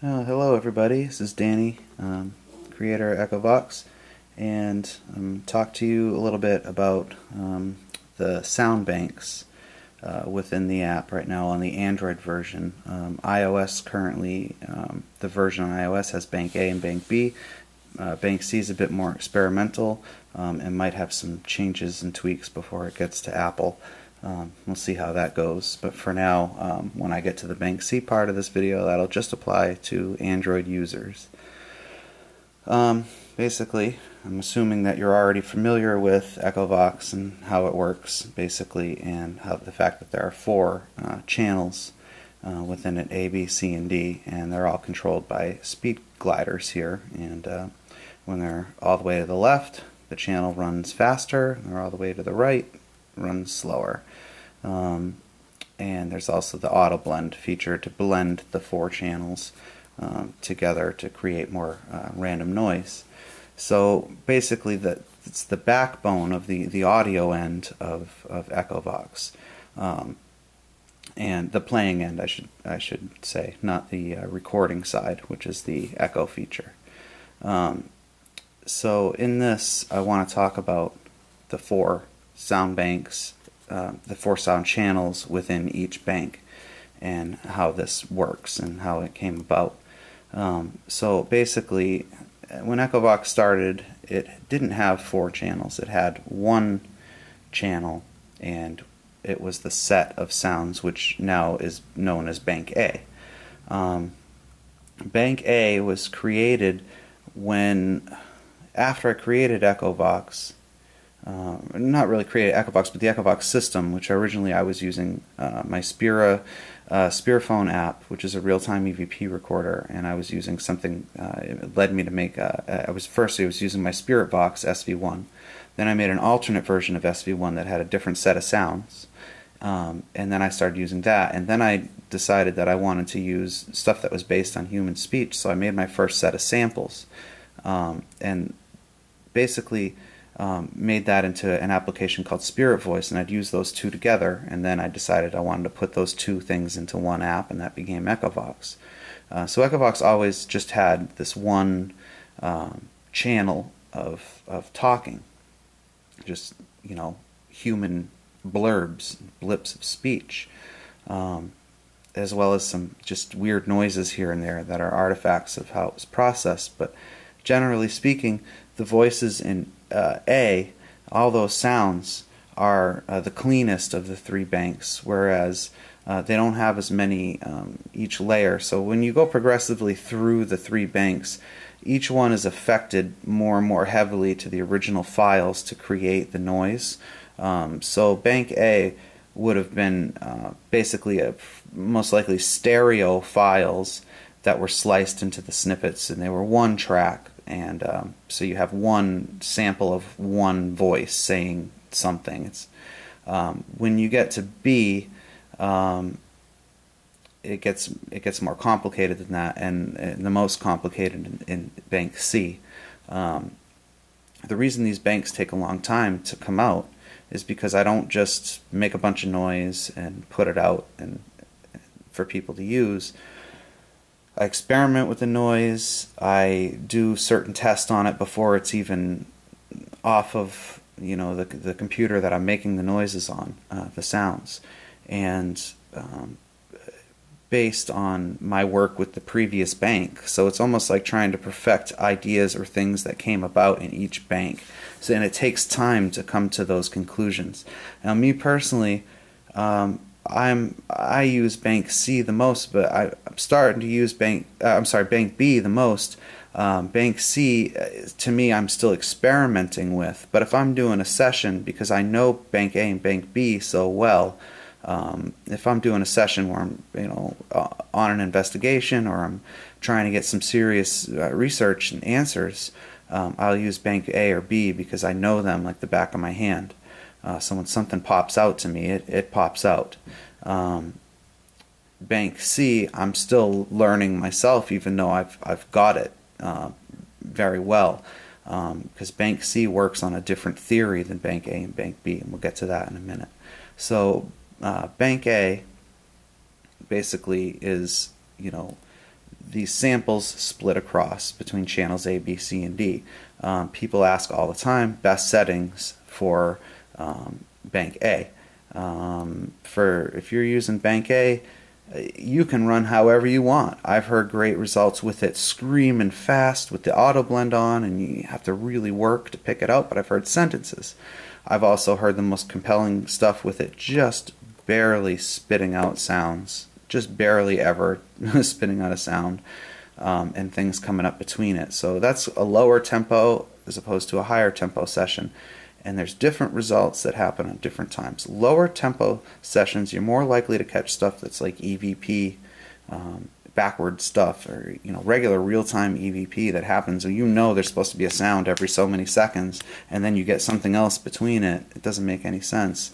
Hello everybody, this is Danny, creator of EchoVox, and talk to you a little bit about the sound banks within the app right now on the Android version. iOS currently, the version on iOS has Bank A and Bank B. Bank C is a bit more experimental and might have some changes and tweaks before it gets to Apple. We'll see how that goes, but for now, when I get to the Bank C part of this video, that'll just apply to Android users. Basically, I'm assuming that you're already familiar with EchoVox and how it works, basically, and how the fact that there are four channels within it, A, B, C, and D, and they're all controlled by speed gliders here, and when they're all the way to the left, the channel runs faster, and they're all the way to the right, runs slower. And there's also the auto blend feature to blend the four channels together to create more random noise. So basically it's the backbone of the audio end of EchoVox, and the playing end, I should say, not the recording side, which is the echo feature. So in this, I want to talk about the four sound banks, the four sound channels within each bank, and how this works and how it came about. So basically, when EchoVox started, it didn't have four channels. It had one channel, and it was the set of sounds, which now is known as Bank A. Bank A was created after I created EchoVox. Not really created EchoVox, but the EchoVox system, which originally I was using my Spearphone app, which is a real-time EVP recorder, and I was using something. It led me to make. I was using my SpiritVox SV1. Then I made an alternate version of SV1 that had a different set of sounds, and then I started using that. And then I decided that I wanted to use stuff that was based on human speech, so I made my first set of samples, and basically made that into an application called Spirit Voice, and I'd use those two together, and then I decided I wanted to put those two things into one app, and that became EchoVox. So EchoVox always just had this one channel of talking, just, you know, human blurbs, blips of speech, as well as some just weird noises here and there that are artifacts of how it was processed. But generally speaking, the voices in A, all those sounds are the cleanest of the three banks, whereas they don't have as many each layer. So when you go progressively through the three banks, each one is affected more and more heavily to the original files to create the noise. So Bank A would have been basically most likely stereo files that were sliced into the snippets, and they were one track. And so you have one sample of one voice saying something. It's when you get to B, it gets more complicated than that, and the most complicated in Bank C. The reason these banks take a long time to come out is because I don't just make a bunch of noise and put it out and for people to use. I experiment with the noise. I do certain tests on it before it's even off of, you know, the computer that I'm making the noises on, the sounds, and based on my work with the previous bank. So it's almost like trying to perfect ideas or things that came about in each bank. So, and it takes time to come to those conclusions. Now, me personally, I use Bank C the most, but I'm starting to use Bank B the most. Bank C, to me, I'm still experimenting with. But if I'm doing a session, because I know Bank A and Bank B so well, if I'm doing a session where I'm, you know, on an investigation, or I'm trying to get some serious research and answers, I'll use Bank A or B because I know them like the back of my hand. So when something pops out to me, it pops out. Bank C, I'm still learning myself, even though I've got it very well, because Bank C works on a different theory than Bank A and Bank B, and we'll get to that in a minute. So Bank A basically is, you know, these samples split across between channels A, B, C, and D. People ask all the time, best settings for bank A. If you're using bank A, you can run however you want. I've heard great results with it screaming fast with the auto blend on, and you have to really work to pick it out, but I've heard sentences. I've also heard the most compelling stuff with it just barely spitting out sounds, just barely ever spitting out a sound, and things coming up between it. So that's a lower tempo as opposed to a higher tempo session. And there's different results that happen at different times. Lower tempo sessions, you're more likely to catch stuff that's like EVP, backward stuff, or regular real-time EVP that happens, and there's supposed to be a sound every so many seconds, and then you get something else between it. It doesn't make any sense.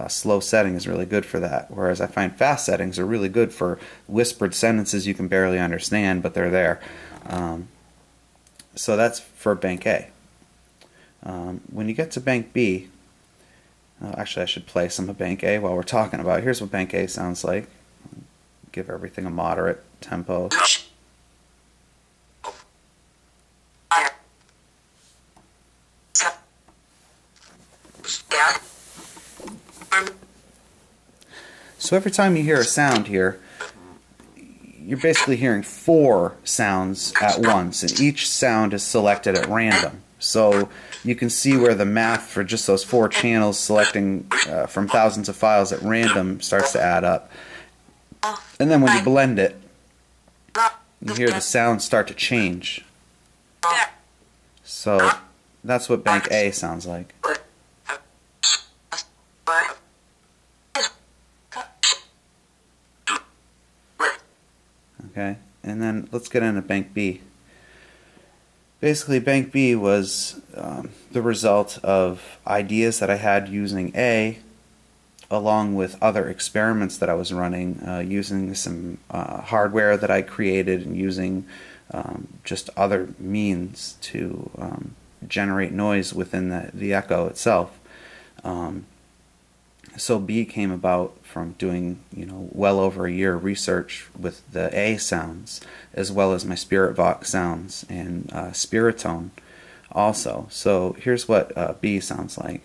Slow setting is really good for that, whereas I find fast settings are really good for whispered sentences you can barely understand, but they're there. So that's for bank A. When you get to bank B, actually I should play some of bank A while we're talking about it. Here's what bank A sounds like. Give everything a moderate tempo. So every time you hear a sound here, you're basically hearing 4 sounds at once, and each sound is selected at random. So you can see where the math for just those 4 channels selecting from thousands of files at random starts to add up. And then when you blend it, you hear the sounds start to change. So that's what bank A sounds like. Okay, and then let's get into bank B. Basically, bank B was the result of ideas that I had using A, along with other experiments that I was running, using some hardware that I created and using just other means to generate noise within the echo itself. So B came about from doing well over a year of research with the A sounds, as well as my EchoVox sounds and Spiritone also. So here's what B sounds like.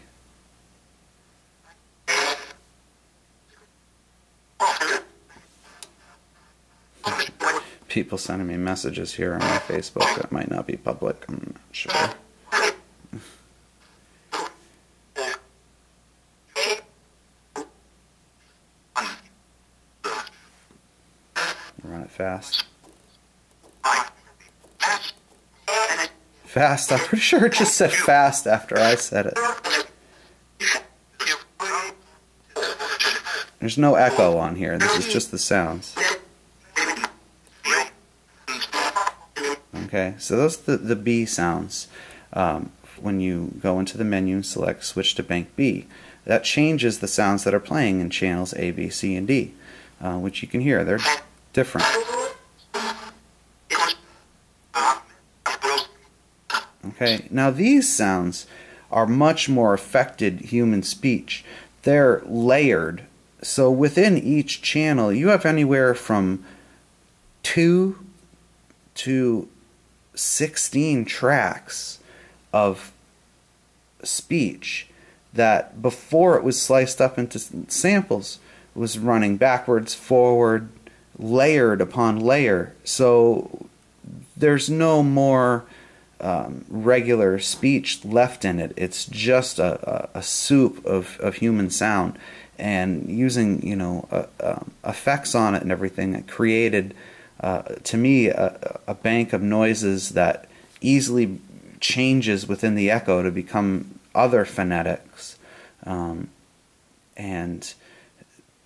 People sending me messages here on my Facebook that might not be public. I'm not sure. Run it fast. Fast? I'm pretty sure it just said fast after I said it. There's no echo on here. This is just the sounds. Okay, so those are the B sounds. When you go into the menu and select switch to bank B, that changes the sounds that are playing in channels A, B, C, and D, which you can hear. They're different. Okay, now these sounds are much more affected human speech. They're layered. So within each channel, you have anywhere from 2 to 16 tracks of speech that before it was sliced up into samples was running backwards, forward, layered upon layer. So there's no more regular speech left in it. It's just a soup of human sound, and using effects on it and everything, it created to me a bank of noises that easily changes within the echo to become other phonetics. And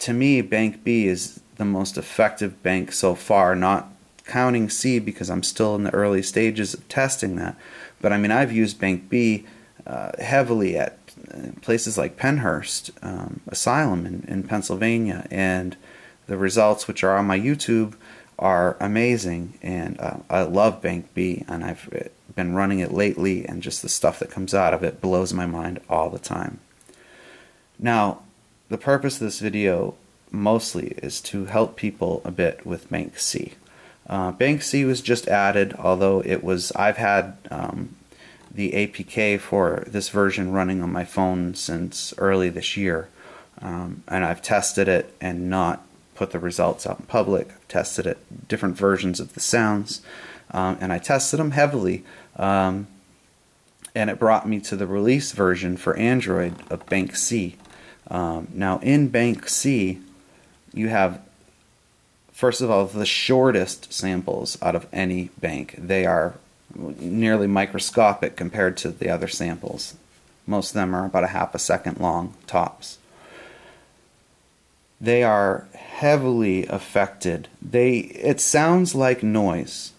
to me, bank B is the most effective bank so far, not counting C because I'm still in the early stages of testing that. But I mean, I've used bank B heavily at places like Penhurst Asylum in Pennsylvania, and the results, which are on my YouTube, are amazing. And I love bank B, and I've been running it lately, and just the stuff that comes out of it blows my mind all the time. Now, the purpose of this video mostly is to help people a bit with bank C. Bank C was just added, although I've had the APK for this version running on my phone since early this year, and I've tested it and not put the results out in public. I've tested it, different versions of the sounds, and I tested them heavily, and it brought me to the release version for Android of Bank C. Now in Bank C, you have, first of all, the shortest samples out of any bank. They are nearly microscopic compared to the other samples. Most of them are about a half a second long, tops. They are heavily affected. It sounds like noise.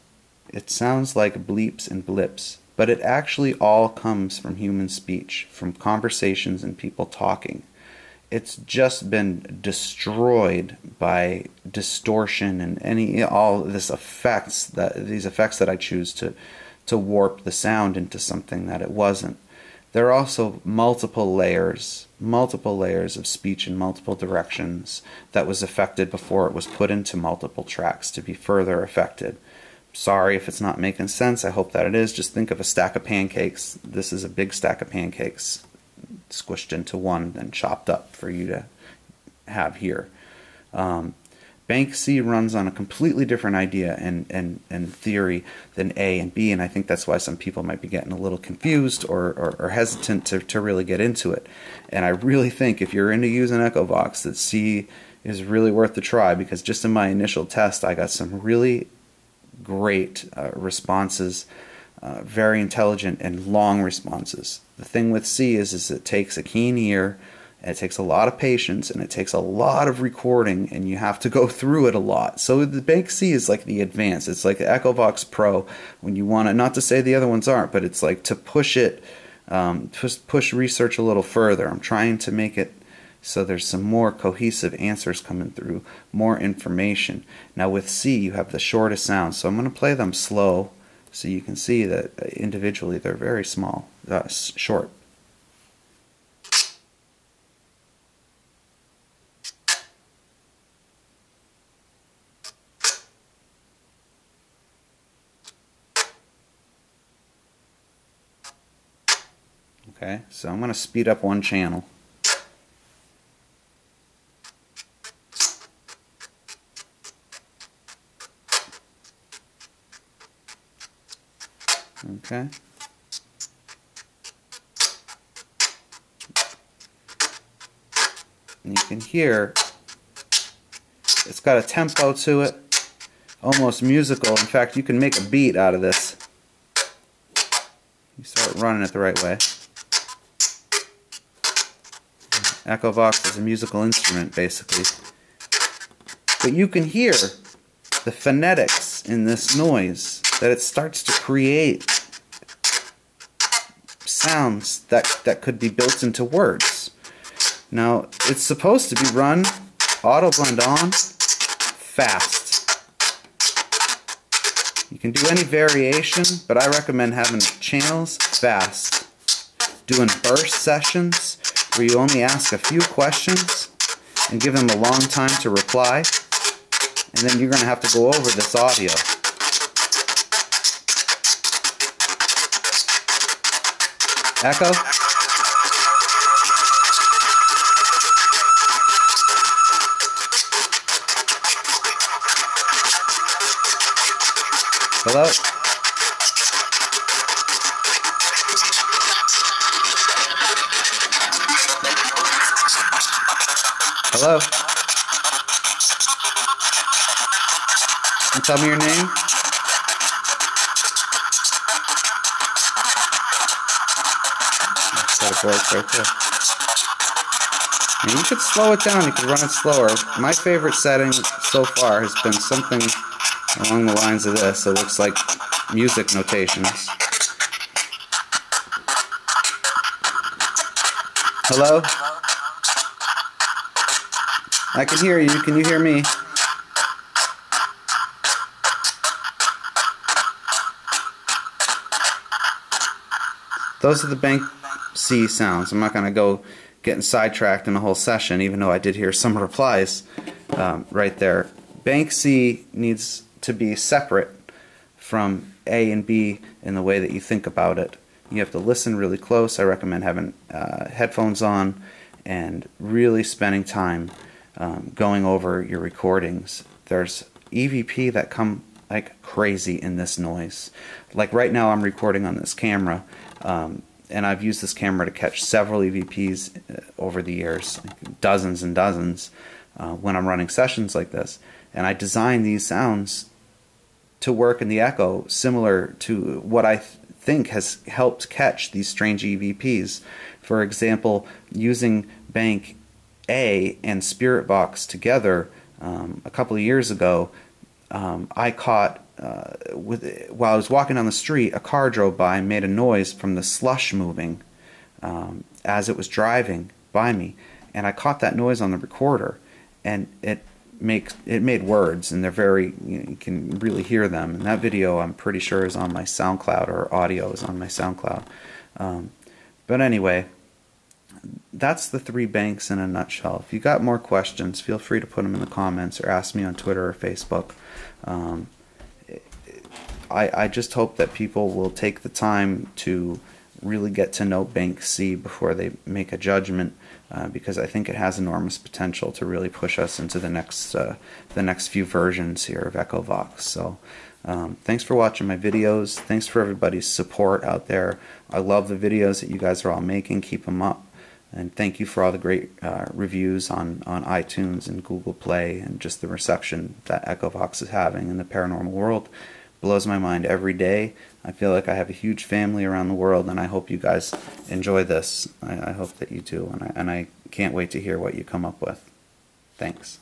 It sounds like bleeps and blips, but it actually all comes from human speech, from conversations and people talking. It's just been destroyed by distortion and all this these effects that I choose to warp the sound into something that it wasn't. There are also multiple layers of speech in multiple directions that was affected before it was put into multiple tracks to be further affected. Sorry if it's not making sense. I hope that it is. Just think of a stack of pancakes. This is a big stack of pancakes squished into one and chopped up for you to have here. Bank C runs on a completely different idea and theory than A and B, and I think that's why some people might be getting a little confused or hesitant to really get into it. And I really think if you're into using EchoVox, that C is really worth the try, because just in my initial test I got some really great responses, very intelligent and long responses. The thing with C is it takes a keen ear, it takes a lot of patience, and it takes a lot of recording, and you have to go through it a lot. So the Bank C is like the advanced. It's like the EchoVox Pro when you want to, not to say the other ones aren't, but it's like to push it, push research a little further. I'm trying to make it so there's some more cohesive answers coming through, more information. Now with C, you have the shortest sounds, so I'm going to play them slow so you can see that individually they're very small, short. Okay, so I'm going to speed up one channel. Okay. And you can hear it's got a tempo to it, almost musical. In fact, you can make a beat out of this. You start running it the right way. EchoVox is a musical instrument, basically. But you can hear the phonetics in this noise, that it starts to create sounds that could be built into words. Now, it's supposed to be run auto blend on fast. You can do any variation, but I recommend having channels fast. Doing burst sessions where you only ask a few questions and give them a long time to reply, and then you're going to have to go over this audio. Echo? Hello? Hello? Can you tell me your name? Got a voice right there. And you could slow it down, you could run it slower. My favorite setting so far has been something along the lines of this. It looks like music notations. Hello? I can hear you. Can you hear me? Those are the Bank C sounds. I'm not going to go getting sidetracked in a whole session, even though I did hear some replies right there. Bank C needs to be separate from A and B in the way that you think about it. You have to listen really close. I recommend having headphones on and really spending time going over your recordings. There's EVP that come like crazy in this noise. Like right now I'm recording on this camera, and I've used this camera to catch several EVPs over the years, like dozens and dozens, when I'm running sessions like this. And I designed these sounds to work in the echo similar to what I think has helped catch these strange EVPs. For example, using bank A and Spirit Box together a couple of years ago, I caught, while I was walking down the street, a car drove by and made a noise from the slush moving as it was driving by me. And I caught that noise on the recorder, and it made words, and they're very, you can really hear them. And that video, I'm pretty sure, is on my SoundCloud, or audio is on my SoundCloud. But anyway, that's the 3 banks in a nutshell. If you got more questions, feel free to put them in the comments or ask me on Twitter or Facebook. I just hope that people will take the time to really get to know Bank C before they make a judgment, because I think it has enormous potential to really push us into the next few versions here of EchoVox. So thanks for watching my videos. Thanks for everybody's support out there. I love the videos that you guys are all making. Keep them up. And thank you for all the great reviews on iTunes and Google Play, and just the reception that EchoVox is having in the paranormal world. Blows my mind every day. I feel like I have a huge family around the world, and I hope you guys enjoy this. I hope that you do, and I can't wait to hear what you come up with. Thanks.